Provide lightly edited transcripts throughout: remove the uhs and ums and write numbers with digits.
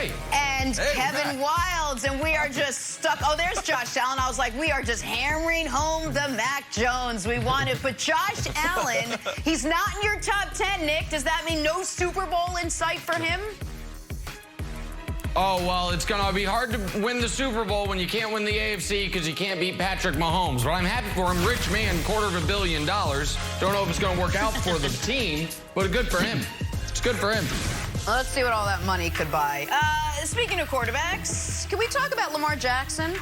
Hey. And Hey, Kevin Wilds, and we are just stuck. Oh, there's Josh Allen. I was like, we are just hammering home the Mac Jones. We want it. But Josh Allen, he's not in your top 10, Nick. Does that mean no Super Bowl in sight for him? Oh, well, it's going to be hard to win the Super Bowl when you can't win the AFC because you can't beat Patrick Mahomes. But I'm happy for him. Rich man, $250 million. Don't know if it's going to work out for the team, but good for him. It's good for him. Well, let's see what all that money could buy. Speaking of quarterbacks, can we talk about Lamar Jackson?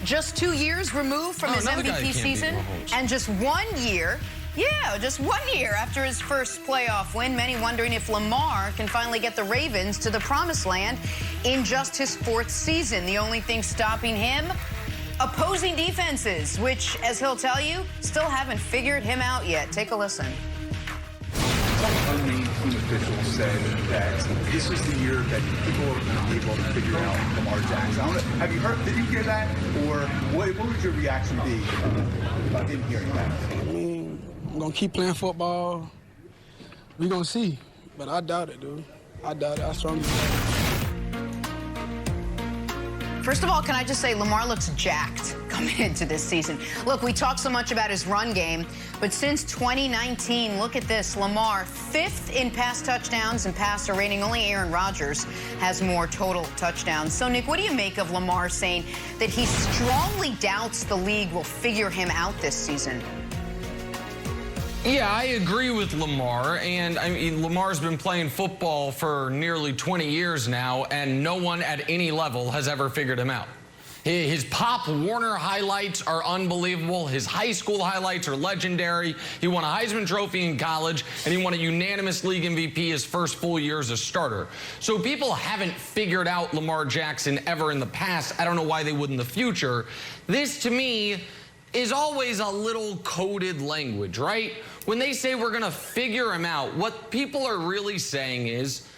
Just 2 years removed from his MVP season, and just 1 year. Yeah, just 1 year after his first playoff win, many wondering if Lamar can finally get the Ravens to the promised land in just his 4th season. The only thing stopping him, opposing defenses, which, as he'll tell you, still haven't figured him out yet. Take a listen. Some unnamed team officials said that this is the year that people are going to be able to figure out Lamar Jackson. Have you heard? Did you hear that, or what would your reaction be in hearing that? I'm gonna keep playing football. We gonna see, but I doubt it, dude. I doubt it. I strongly doubt it. First of all, can I just say Lamar looks jacked coming into this season. Look, we talk so much about his run game, but since 2019, look at this. Lamar, 5th in pass touchdowns and passer rating. Only Aaron Rodgers has more total touchdowns. So, Nick, what do you make of Lamar saying that he strongly doubts the league will figure him out this season? Yeah, I agree with Lamar, and I mean, Lamar's been playing football for nearly 20 years now, and no one at any level has ever figured him out. His Pop Warner highlights are unbelievable. His high school highlights are legendary. He won a Heisman Trophy in college, and he won a unanimous league MVP his first full year as a starter. So people haven't figured out Lamar Jackson ever in the past. I don't know why they would in the future. This, to me, is always a little coded language, right? When they say we're going to figure him out, what people are really saying is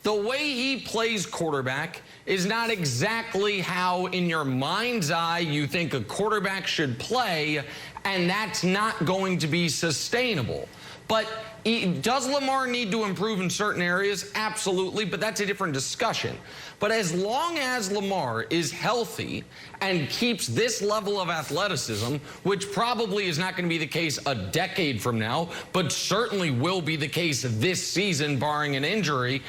the way he plays quarterback is not exactly how, in your mind's eye, you think a quarterback should play, and that's not going to be sustainable. But does Lamar need to improve in certain areas? Absolutely, but that's a different discussion. But as long as Lamar is healthy and keeps this level of athleticism, which probably is not going to be the case a decade from now, but certainly will be the case this season, barring an injury,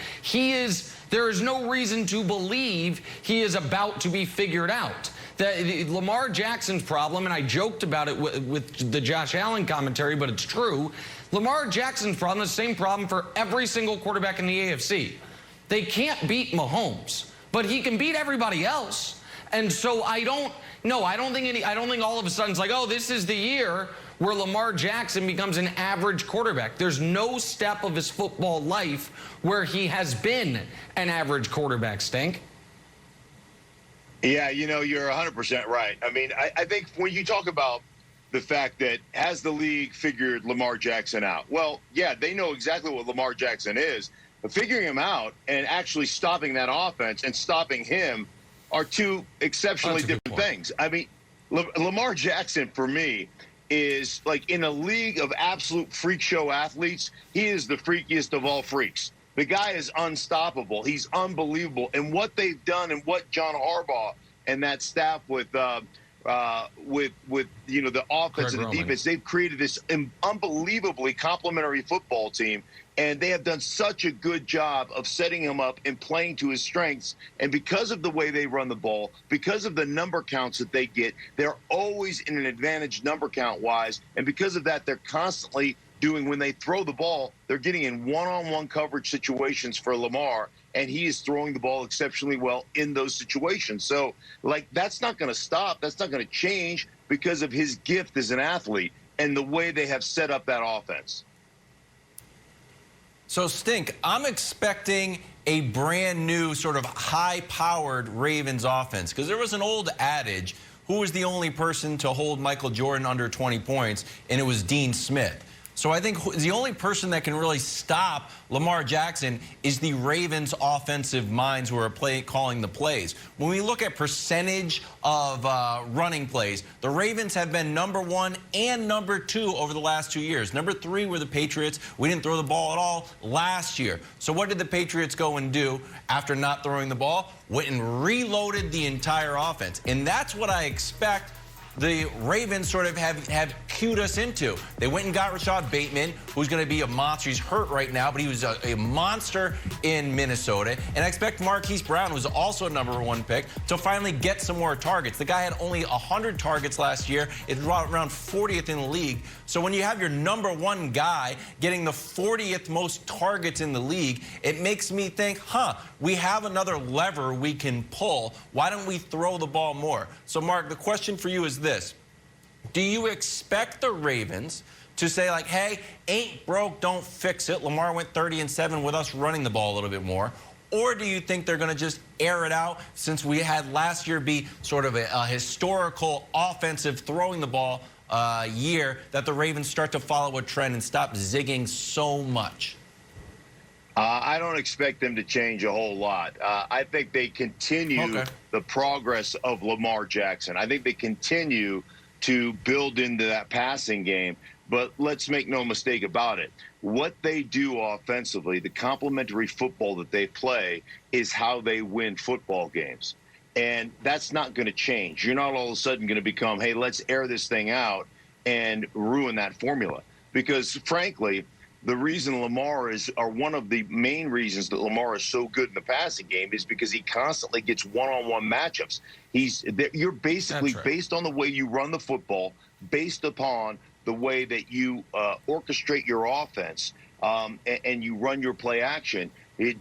there is no reason to believe he is about to be figured out. Lamar Jackson's problem, and I joked about it with the Josh Allen commentary, but it's true, Lamar Jackson's problem is the same problem for every single quarterback in the AFC. They can't beat Mahomes, but he can beat everybody else. And so I don't think all of a sudden it's like, oh, this is the year where Lamar Jackson becomes an average quarterback. There's no step of his football life where he has been an average quarterback, Stink. Yeah, you know, you're 100% right. I mean, I think when you talk about the fact that has the league figured Lamar Jackson out? Well, yeah, they know exactly what Lamar Jackson is. But figuring him out and actually stopping that offense and stopping him are two exceptionally different things. I mean, Lamar Jackson, for me, is like in a league of absolute freak show athletes, he is the freakiest of all freaks. The guy is unstoppable. He's unbelievable. And what they've done and what John Harbaugh and that staff with you know, the offense and the defense, they've created this unbelievably complimentary football team, and they have done such a good job of setting him up and playing to his strengths. And because of the way they run the ball, because of the number counts that they get, they're always in an advantage number count wise, and because of that, they're constantly doing, when they throw the ball, they're getting in one-on-one coverage situations for Lamar, and he is throwing the ball exceptionally well in those situations. So, like, that's not going to stop. That's not going to change because of his gift as an athlete and the way they have set up that offense. So, Stink, I'm expecting a brand new sort of high-powered Ravens offense, because there was an old adage, who was the only person to hold Michael Jordan under 20 points, and it was Dean Smith. So I think the only person that can really stop Lamar Jackson is the Ravens' offensive minds who are calling the plays. When we look at percentage of running plays, the Ravens have been #1 and #2 over the last 2 years. #3 were the Patriots. We didn't throw the ball at all last year. So what did the Patriots go and do after not throwing the ball? Went and reloaded the entire offense. And that's what I expect the Ravens sort of have cued us into. They went and got Rashad Bateman, who's going to be a monster. He's hurt right now, but he was a monster in Minnesota. And I expect Marquise Brown, who's also a #1 pick, to finally get some more targets. The guy had only 100 targets last year. It's around 40th in the league. So when you have your #1 guy getting the 40th most targets in the league, it makes me think, we have another lever we can pull. Why don't we throw the ball more? So, Mark, the question for you is this. Do you expect the Ravens to say, like, hey, ain't broke, don't fix it? Lamar went 30-7 with us running the ball a little bit more. Or do you think they're going to just air it out, since we had last year be sort of a historical offensive throwing the ball year, that the Ravens start to follow a trend and stop zigging so much? I don't expect them to change a whole lot. I think they continue the progress of Lamar Jackson. I think they continue to build into that passing game. But let's make no mistake about it. What they do offensively, the complementary football that they play, is how they win football games. And that's not going to change. You're not all of a sudden going to become, hey, let's air this thing out and ruin that formula. Because, frankly, the reason Lamar or one of the main reasons that Lamar is so good in the passing game is because he constantly gets one-on-one matchups. You're basically, based on the way you run the football, based upon the way that you orchestrate your offense and you run your play action,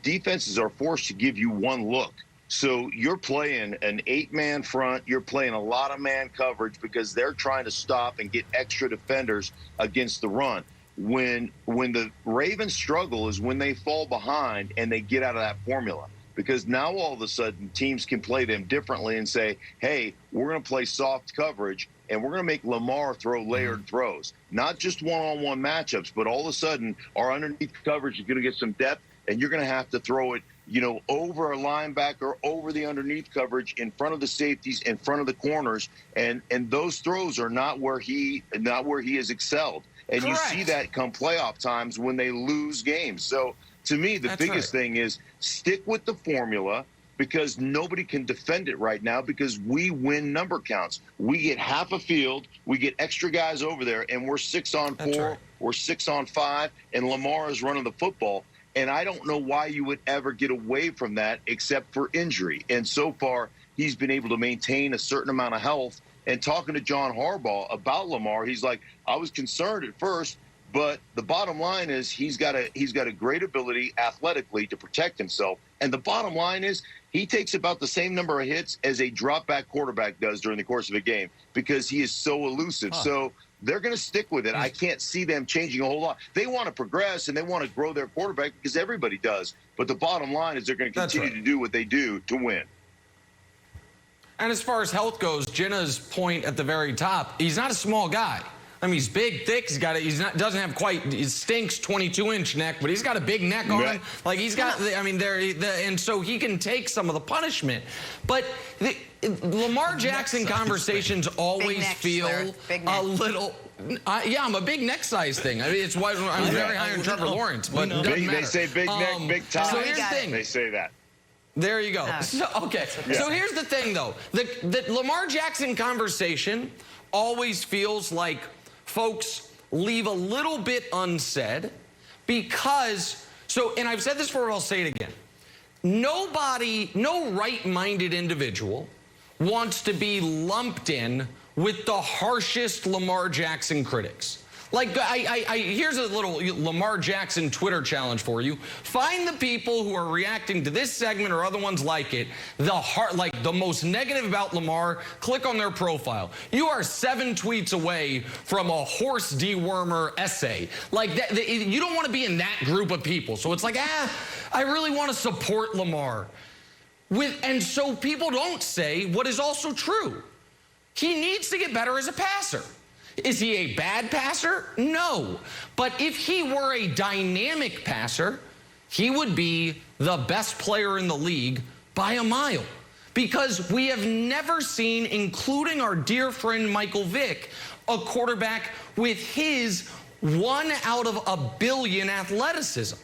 defenses are forced to give you one look. So you're playing an 8-man front. You're playing a lot of man coverage because they're trying to stop and get extra defenders against the run. When the Ravens struggle is when they fall behind and they get out of that formula, because now all of a sudden teams can play them differently and say, hey, we're going to play soft coverage and we're going to make Lamar throw layered throws, not just one-on-one matchups, but all of a sudden our underneath coverage is going to get some depth and you're going to have to throw it, over a linebacker, over the underneath coverage, in front of the safeties, in front of the corners, and those throws are not where he has excelled. And Correct. You see that come playoff times when they lose games. So, to me, the biggest thing is stick with the formula, because nobody can defend it right now because we win number counts. We get half a field, we get extra guys over there, and we're 6-on-4, we're 6-on-5, and Lamar is running the football. And I don't know why you would ever get away from that except for injury. And so far, he's been able to maintain a certain amount of health. And talking to John Harbaugh about Lamar, he's like, I was concerned at first, but the bottom line is he's got a great ability athletically to protect himself. And the bottom line is he takes about the same number of hits as a drop-back quarterback does during the course of a game because he is so elusive. So they're going to stick with it. I can't see them changing a whole lot. They want to progress and they want to grow their quarterback because everybody does. But the bottom line is they're going to continue to do what they do to win. And as far as health goes, Jenna's point at the very top, he's not a small guy. I mean, he's big, thick. Doesn't have quite, he stinks 22-inch neck, but he's got a big neck on him. Like he's got, I mean, and so he can take some of the punishment. But Lamar Jackson conversations always feel a little. Yeah, I'm a big neck size thing. I mean, it's why I'm very high on Trevor Lawrence, but they say big neck, big tie. So here's the thing. They say that. There you go. So here's the thing, though. The Lamar Jackson conversation always feels like folks leave a little bit unsaid because, and I've said this before, I'll say it again. No right-minded individual wants to be lumped in with the harshest Lamar Jackson critics. Like, here's a little Lamar Jackson Twitter challenge for you. Find the people who are reacting to this segment or other ones like it, the most negative about Lamar, click on their profile. You are 7 tweets away from a horse dewormer essay. Like, you don't want to be in that group of people. So it's like, I really want to support Lamar. And so people don't say what is also true. He needs to get better as a passer. Is he a bad passer? No. But if he were a dynamic passer, he would be the best player in the league by a mile. Because we have never seen, including our dear friend Michael Vick, a quarterback with his 1 out of a billion athleticism.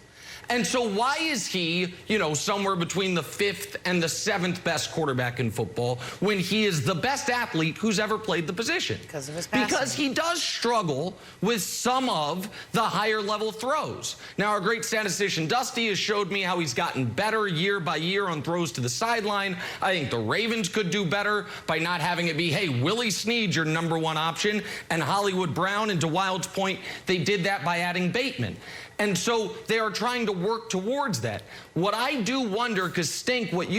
And so why is he, somewhere between the 5th and the 7th best quarterback in football when he is the best athlete who's ever played the position? Because of his passing. Because he does struggle with some of the higher level throws. Now, our great statistician Dusty has showed me how he's gotten better year by year on throws to the sideline. I think the Ravens could do better by not having it be, hey, Willie Snead's your #1 option, and Hollywood Brown. And to Wild's point, they did that by adding Bateman. And so they are trying to work towards that. What I do wonder, because Stink, what you